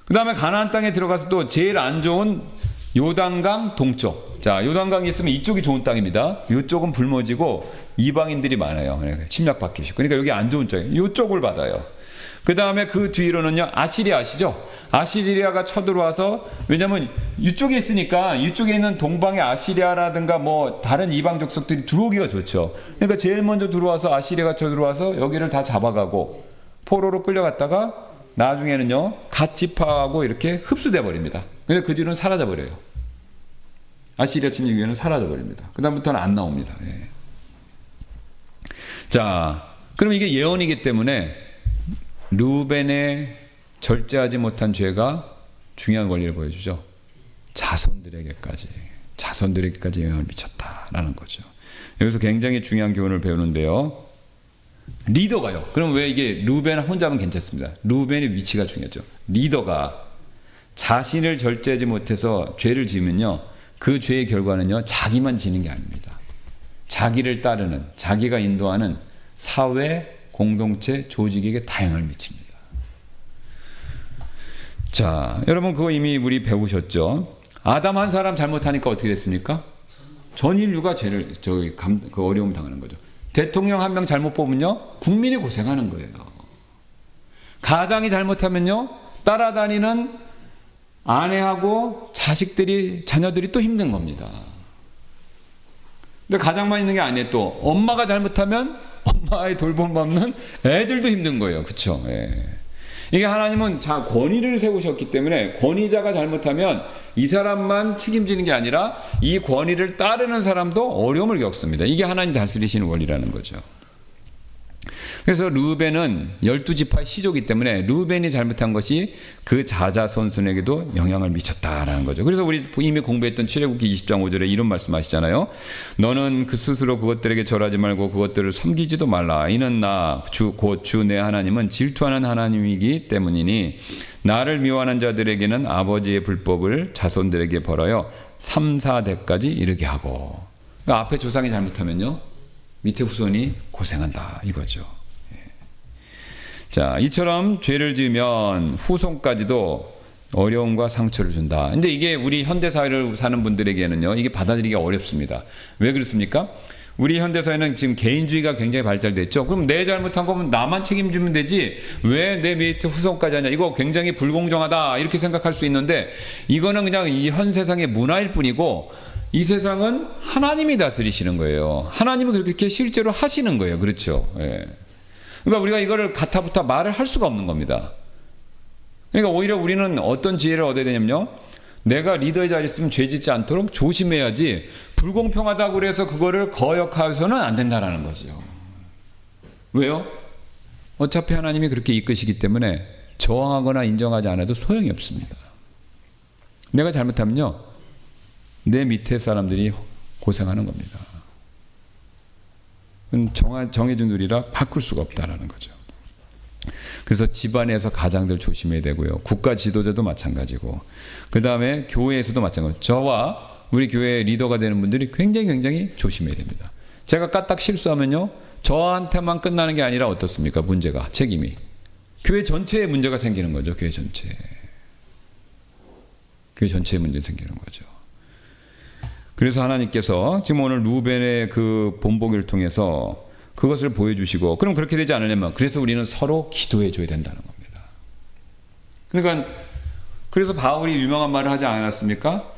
그 다음에 가나안 땅에 들어가서 또 제일 안 좋은 요단강 동쪽. 자, 요단강이 있으면 이쪽이 좋은 땅입니다. 이쪽은 불모지고 이방인들이 많아요. 침략받기 쉽고. 그러니까 여기 안 좋은 쪽이에요. 이쪽을 받아요. 그 다음에 그 뒤로는요, 아시리아 아시죠? 아시리아가 쳐들어와서, 왜냐면 이쪽에 있으니까 이쪽에 있는 동방의 아시리아라든가 뭐 다른 이방 족속들이 들어오기가 좋죠. 그러니까 제일 먼저 들어와서 아시리아가 쳐들어와서 여기를 다 잡아가고 포로로 끌려갔다가 나중에는요, 갓 지파하고 이렇게 흡수돼 버립니다. 그래서 그 뒤로는 사라져 버려요. 아시리아 침략 이후에는 사라져 버립니다. 그 다음부터는 안 나옵니다. 예. 자, 그럼 이게 예언이기 때문에 르우벤의 절제하지 못한 죄가 중요한 권리를 보여주죠. 자손들에게까지 영향을 미쳤다라는 거죠. 여기서 굉장히 중요한 교훈을 배우는데요. 리더가요. 그럼 왜 이게 르우벤 혼자면 괜찮습니다. 르우벤의 위치가 중요하죠. 리더가 자신을 절제하지 못해서 죄를 지으면요, 그 죄의 결과는요, 자기만 지는 게 아닙니다. 자기를 따르는, 자기가 인도하는 사회, 공동체, 조직에게 다 영향을 미칩니다. 자, 여러분 그거 이미 우리 배우셨죠? 아담 한 사람 잘못하니까 어떻게 됐습니까? 전 인류가 그 어려움을 당하는 거죠. 대통령 한 명 잘못 뽑으면요, 국민이 고생하는 거예요. 가장이 잘못하면요, 따라다니는 아내하고 자녀들이 또 힘든 겁니다. 근데 가장만 있는 게 아니에요. 또 엄마가 잘못하면 엄마의 돌봄 받는 애들도 힘든 거예요. 그렇죠? 예. 이게 하나님은 권위를 세우셨기 때문에 권위자가 잘못하면 이 사람만 책임지는 게 아니라 이 권위를 따르는 사람도 어려움을 겪습니다. 이게 하나님 다스리시는 원리라는 거죠. 그래서 르우벤은 12지파의 시조이기 때문에 르우벤이 잘못한 것이 그 자자손손에게도 영향을 미쳤다라는 거죠. 그래서 우리 이미 공부했던 출애굽기 20장 5절에 이런 말씀하시잖아요. 너는 그 스스로 그것들에게 절하지 말고 그것들을 섬기지도 말라. 이는 나 곧 주 내 하나님은 질투하는 하나님이기 때문이니 나를 미워하는 자들에게는 아버지의 불법을 자손들에게 벌어요 3, 4대까지 이르게 하고. 그러니까 앞에 조상이 잘못하면요 밑에 후손이 고생한다 이거죠. 자, 이처럼 죄를 지으면 후손까지도 어려움과 상처를 준다. 근데 이게 우리 현대사회를 사는 분들에게는요, 이게 받아들이기가 어렵습니다. 왜 그렇습니까? 우리 현대사회는 지금 개인주의가 굉장히 발달됐죠. 그럼 내 잘못한 거면 나만 책임지면 되지 왜 내 밑에 후손까지 하냐. 이거 굉장히 불공정하다 이렇게 생각할 수 있는데 이거는 그냥 이 현 세상의 문화일 뿐이고 이 세상은 하나님이 다스리시는 거예요. 하나님이 그렇게 실제로 하시는 거예요. 그렇죠. 예. 그러니까 우리가 이거를 가타부타 말을 할 수가 없는 겁니다. 그러니까 오히려 우리는 어떤 지혜를 얻어야 되냐면요. 내가 리더의 자리에 있으면 죄 짓지 않도록 조심해야지 불공평하다고 그래서 그거를 거역해서는 안 된다라는 거죠. 왜요? 어차피 하나님이 그렇게 이끄시기 때문에 저항하거나 인정하지 않아도 소용이 없습니다. 내가 잘못하면요. 내 밑에 사람들이 고생하는 겁니다. 정해준 룰이라 바꿀 수가 없다라는 거죠. 그래서 집안에서 가장들 조심해야 되고요. 국가 지도자도 마찬가지고 그 다음에 교회에서도 마찬가지고 저와 우리 교회 리더가 되는 분들이 굉장히 조심해야 됩니다. 제가 까딱 실수하면요. 저한테만 끝나는 게 아니라 어떻습니까? 문제가 책임이 교회 전체에 문제가 생기는 거죠. 교회 전체에 문제 생기는 거죠. 그래서 하나님께서 지금 오늘 르우벤의 그 본보기를 통해서 그것을 보여주시고 그럼 그렇게 되지 않으려면 그래서 우리는 서로 기도해 줘야 된다는 겁니다. 그러니까 그래서 바울이 유명한 말을 하지 않았습니까?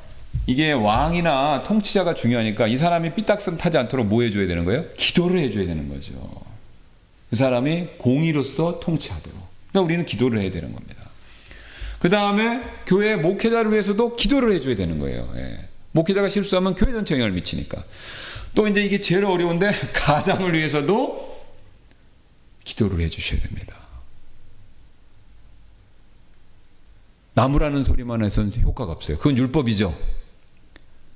이게 왕이나 통치자가 중요하니까 이 사람이 삐딱선 타지 않도록 뭐 해줘야 되는 거예요? 기도를 해줘야 되는 거죠. 그 사람이 공의로서 통치하도록. 그러니까 우리는 기도를 해야 되는 겁니다. 그 다음에 교회 목회자를 위해서도 기도를 해줘야 되는 거예요. 예. 목회자가 실수하면 교회 전체에 영향을 미치니까. 또 이제 이게 제일 어려운데 가장을 위해서도 기도를 해주셔야 됩니다. 나무라는 소리만 해서는 효과가 없어요. 그건 율법이죠.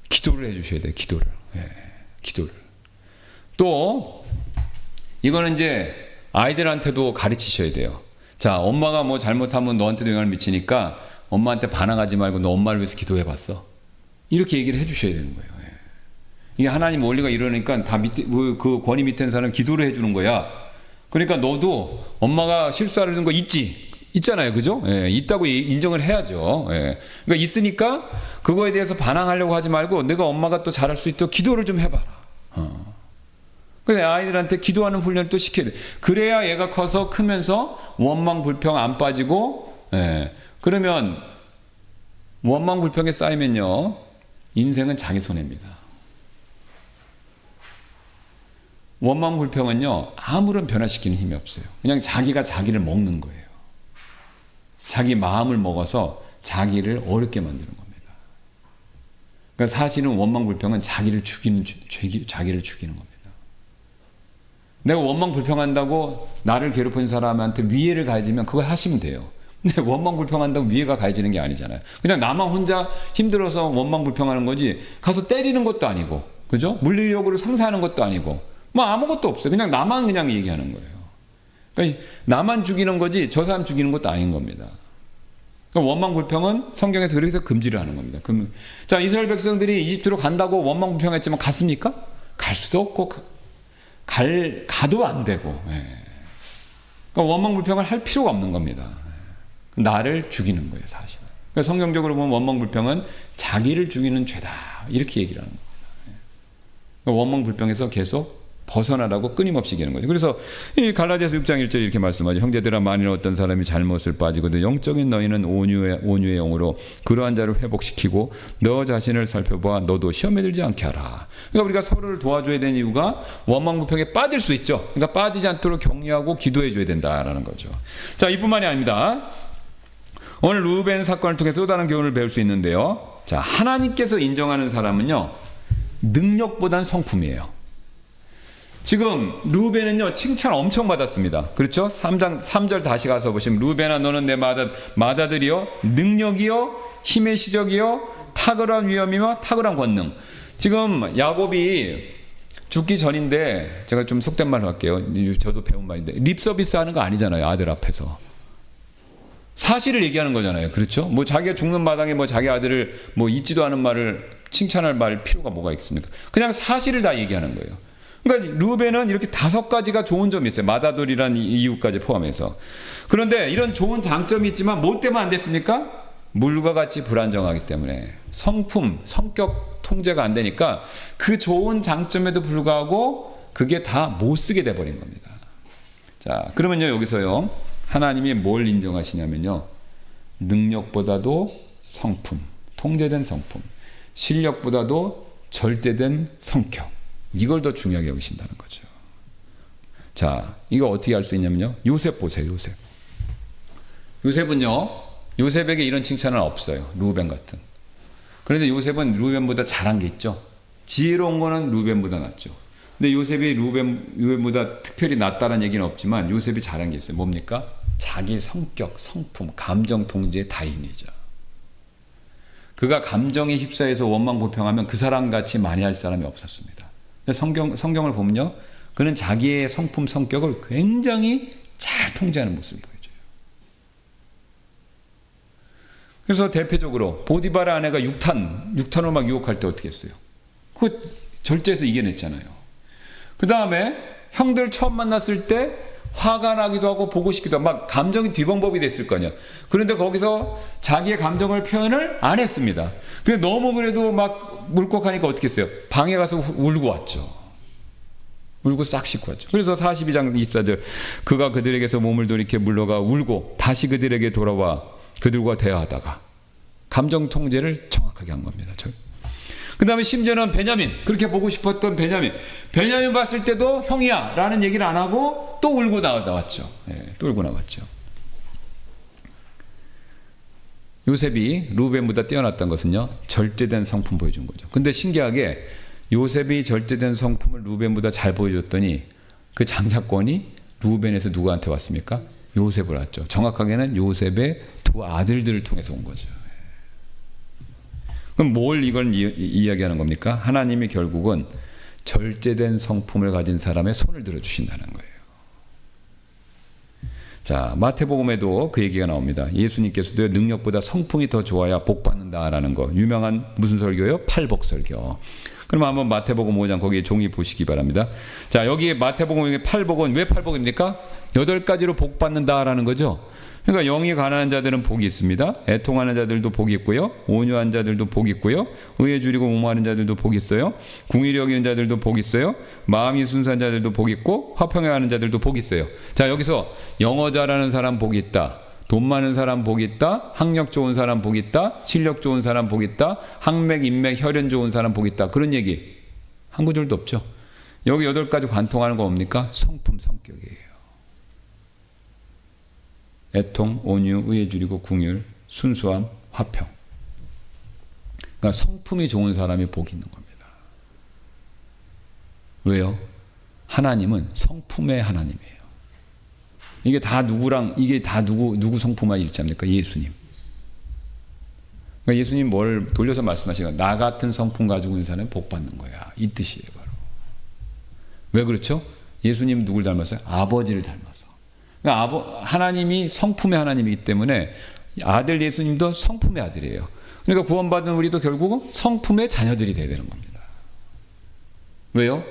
기도를 해주셔야 돼요. 기도를. 예, 기도를. 또 이거는 이제 아이들한테도 가르치셔야 돼요. 자, 엄마가 뭐 잘못하면 너한테도 영향을 미치니까 엄마한테 반항하지 말고 너 엄마를 위해서 기도해봤어. 이렇게 얘기를 해주셔야 되는 거예요. 예. 이게 하나님 원리가 이러니까 다 밑에 그 권위 밑에 있는 사람 기도를 해주는 거야. 그러니까 너도 엄마가 실수하는 거 있잖아요, 그죠? 예, 있다고 인정을 해야죠. 예. 그러니까 있으니까 그거에 대해서 반항하려고 하지 말고 내가 엄마가 또 잘할 수 있도록 기도를 좀 해봐라. 그래서 아이들한테 기도하는 훈련을 또 시켜야 돼. 그래야 얘가 커서 크면서 원망 불평 안 빠지고, 예. 그러면 원망 불평에 쌓이면요, 인생은 자기 손해입니다. 원망 불평은요, 아무런 변화시키는 힘이 없어요. 그냥 자기가 자기를 먹는 거예요. 자기 마음을 먹어서 자기를 어렵게 만드는 겁니다. 그러니까 사실은 원망 불평은 자기를 죽이는 겁니다. 내가 원망 불평한다고 나를 괴롭힌 사람한테 위해를 가해지면 그거 하시면 돼요. 근데 원망 불평한다고 위해가 가해지는 게 아니잖아요. 그냥 나만 혼자 힘들어서 원망 불평하는 거지 가서 때리는 것도 아니고, 그죠? 물리력으로 상사하는 것도 아니고, 뭐 아무것도 없어요. 그냥 나만 그냥 얘기하는 거예요. 그러니까 나만 죽이는 거지 저 사람 죽이는 것도 아닌 겁니다. 그러니까 원망 불평은 성경에서 그래서 금지를 하는 겁니다. 자, 이스라엘 백성들이 이집트로 간다고 원망 불평했지만 갔습니까? 갈 수도 없고 가도 안 되고. 예. 그러니까 원망 불평을 할 필요가 없는 겁니다. 나를 죽이는 거예요, 사실은. 그러니까 성경적으로 보면 원망 불평은 자기를 죽이는 죄다 이렇게 얘기를 하는 겁니다. 그러니까 원망 불평에서 계속 벗어나라고 끊임없이 얘기하는 거죠. 그래서 이 갈라디아서 6장 1절 이렇게 말씀하죠. 형제들아, 만일 어떤 사람이 잘못을 빠지거든 영적인 너희는 온유의 영으로 그러한 자를 회복시키고 너 자신을 살펴봐 너도 시험에 들지 않게 하라. 그러니까 우리가 서로를 도와줘야 되는 이유가 원망 불평에 빠질 수 있죠. 그러니까 빠지지 않도록 격려하고 기도해 줘야 된다라는 거죠. 자, 이뿐만이 아닙니다. 오늘 르우벤 사건을 통해서 또 다른 교훈을 배울 수 있는데요. 자, 하나님께서 인정하는 사람은요, 능력보단 성품이에요. 지금 루벤은요 칭찬 엄청 받았습니다. 그렇죠? 3절 다시 가서 보시면 루벤아 너는 내 맏아들이요 능력이요 힘의 시적이요 탁월한 위엄이며 탁월한 권능. 지금 야곱이 죽기 전인데 제가 좀 속된 말로 할게요. 저도 배운 말인데 립 서비스 하는 거 아니잖아요. 아들 앞에서 사실을 얘기하는 거잖아요. 그렇죠? 뭐 자기가 죽는 마당에 뭐 자기 아들을 뭐 잊지도 않은 말을 칭찬할 말 필요가 뭐가 있습니까? 그냥 사실을 다 얘기하는 거예요. 그러니까 루벤은 이렇게 5가지가 좋은 점이 있어요. 맏아들이라는 이유까지 포함해서. 그런데 이런 좋은 장점이 있지만 뭐 때문에 안 됐습니까? 물과 같이 불안정하기 때문에 성품, 성격 통제가 안 되니까 그 좋은 장점에도 불구하고 그게 다 못 쓰게 돼버린 겁니다. 자, 그러면요 여기서요 하나님이 뭘 인정하시냐면요 능력보다도 성품, 통제된 성품, 실력보다도 절대된 성격, 이걸 더 중요하게 여기신다는 거죠. 자, 이거 어떻게 알 수 있냐면요 요셉 보세요. 요셉은요 요셉에게 이런 칭찬은 없어요. 루벤 같은. 그런데 요셉은 루벤보다 잘한 게 있죠. 지혜로운 거는 루벤보다 낫죠. 근데 요셉이 루벤보다 특별히 낫다는 얘기는 없지만 요셉이 잘한 게 있어요. 뭡니까? 자기 성격, 성품, 감정 통제의 달인이죠. 그가 감정에 휩싸여서 원망불평하면 그 사람같이 많이 할 사람이 없었습니다. 근데 성경을 보면요 그는 자기의 성품, 성격을 굉장히 잘 통제하는 모습을 보여줘요. 그래서 대표적으로 보디바라 아내가 육탄으로 막 유혹할 때 어떻게 했어요? 그거 절제해서 이겨냈잖아요. 그 다음에 형들 처음 만났을 때 화가 나기도 하고 보고 싶기도 하고 막 감정이 뒤범벅이 됐을 거 아니야. 그런데 거기서 자기의 감정을 표현을 안 했습니다. 그래 너무 그래도 막 물컥하니까 어떻게 했어요? 방에 가서 울고 왔죠. 울고 싹 씻고 왔죠. 그래서 42장 24절 그가 그들에게서 몸을 돌이켜 물러가 울고 다시 그들에게 돌아와 그들과 대화하다가 감정 통제를 정확하게 한 겁니다. 그 다음에 심지어는 베냐민, 그렇게 보고 싶었던 베냐민 봤을 때도 형이야 라는 얘기를 안 하고 또 울고 나왔죠. 또 울고 나왔죠. 요셉이 루벤보다 뛰어났던 것은요 절제된 성품 보여준 거죠. 근데 신기하게 요셉이 절제된 성품을 루벤보다 잘 보여줬더니 그 장자권이 루벤에서 누구한테 왔습니까? 요셉을 왔죠. 정확하게는 요셉의 2 아들들을 통해서 온 거죠. 그럼 뭘 이걸 이야기하는 겁니까? 하나님이 결국은 절제된 성품을 가진 사람의 손을 들어주신다는 거예요. 자, 마태복음에도 그 얘기가 나옵니다. 예수님께서도 능력보다 성품이 더 좋아야 복 받는다라는 거. 유명한 무슨 설교요? 팔복설교. 그럼 한번 마태복음 5장 거기에 종이 보시기 바랍니다. 자, 여기 마태복음의 팔복은 왜 팔복입니까? 8가지로 복 받는다라는 거죠. 그러니까 영이 가난한 자들은 복이 있습니다. 애통하는 자들도 복이 있고요. 온유한 자들도 복이 있고요. 의에 줄이고 무모하는 자들도 복이 있어요. 궁일이 여기는 자들도 복이 있어요. 마음이 순수한 자들도 복이 있고 화평해 하는 자들도 복이 있어요. 자, 여기서 영어 잘하는 사람 복이 있다. 돈 많은 사람 복이 있다. 학력 좋은 사람 복이 있다. 실력 좋은 사람 복이 있다. 학맥, 인맥, 혈연 좋은 사람 복이 있다. 그런 얘기 한 구절도 없죠. 여기 8가지 관통하는 거 뭡니까? 성품, 성격이에요. 애통, 온유, 의에 줄이고 궁율, 순수함, 화평. 그러니까 성품이 좋은 사람이 복이 있는 겁니다. 왜요? 하나님은 성품의 하나님이에요. 이게 다 누구 성품만 일치합니까? 예수님. 그러니까 예수님 뭘 돌려서 말씀하시는 나 같은 성품 가지고 있는 사람은 복 받는 거야. 이 뜻이에요, 바로. 왜 그렇죠? 예수님 누굴 닮았어요? 아버지를 닮아서. 그러니까 하나님이 성품의 하나님이기 때문에 아들 예수님도 성품의 아들이에요. 그러니까 구원받은 우리도 결국 성품의 자녀들이 되어야 되는 겁니다. 왜요?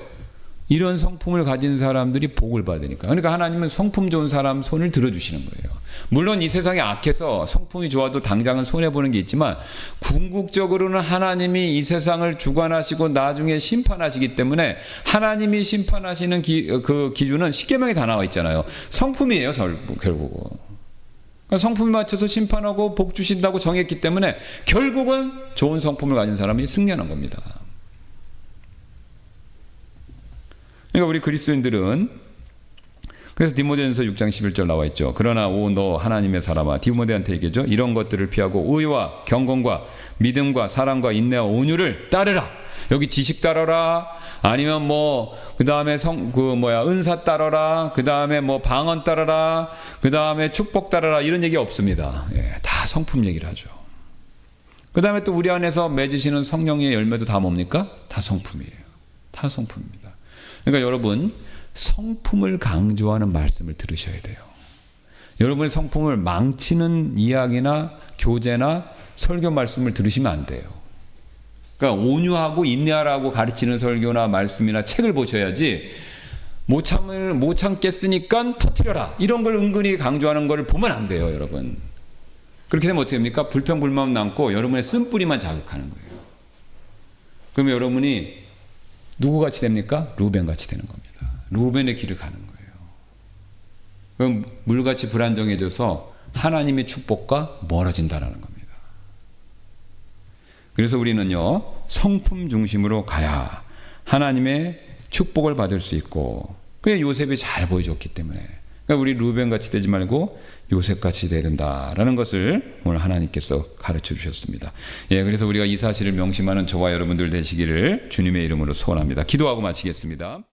이런 성품을 가진 사람들이 복을 받으니까. 그러니까 하나님은 성품 좋은 사람 손을 들어주시는 거예요. 물론 이 세상이 악해서 성품이 좋아도 당장은 손해보는 게 있지만 궁극적으로는 하나님이 이 세상을 주관하시고 나중에 심판하시기 때문에 하나님이 심판하시는 그 기준은 십계명에 다 나와 있잖아요. 성품이에요, 결국은. 그러니까 성품에 맞춰서 심판하고 복 주신다고 정했기 때문에 결국은 좋은 성품을 가진 사람이 승리하는 겁니다. 그러니까 우리 그리스도인들은 그래서 디모데전서 6장 11절 나와 있죠. 그러나 오 너 하나님의 사람아 디모데한테 얘기죠. 이런 것들을 피하고 의와 경건과 믿음과 사랑과 인내와 온유를 따르라. 여기 지식 따라라, 아니면 뭐 그 다음에 은사 따라라, 그 다음에 뭐 방언 따라라, 그 다음에 축복 따라라, 이런 얘기 없습니다. 예, 다 성품 얘기를 하죠. 그 다음에 또 우리 안에서 맺으시는 성령의 열매도 다 뭡니까? 다 성품이에요. 다 성품입니다. 그러니까 여러분, 성품을 강조하는 말씀을 들으셔야 돼요. 여러분의 성품을 망치는 이야기나 교제나 설교 말씀을 들으시면 안 돼요. 그러니까 온유하고 인내하라고 가르치는 설교나 말씀이나 책을 보셔야지, 못 참겠으니까 터뜨려라, 이런 걸 은근히 강조하는 걸 보면 안 돼요, 여러분. 그렇게 되면 어떻게 됩니까? 불평불만 남고 여러분의 쓴뿌리만 자극하는 거예요. 그러면 여러분이 누구같이 됩니까? 루벤같이 되는 겁니다. 루벤의 길을 가는 거예요. 그럼 물같이 불안정해져서 하나님의 축복과 멀어진다는 겁니다. 그래서 우리는요, 성품 중심으로 가야 하나님의 축복을 받을 수 있고, 그게 요셉이 잘 보여줬기 때문에, 그러니까 우리 루벤같이 되지 말고 요셉같이 되야 된다라는 것을 오늘 하나님께서 가르쳐 주셨습니다. 예, 그래서 우리가 이 사실을 명심하는 저와 여러분들 되시기를 주님의 이름으로 소원합니다. 기도하고 마치겠습니다.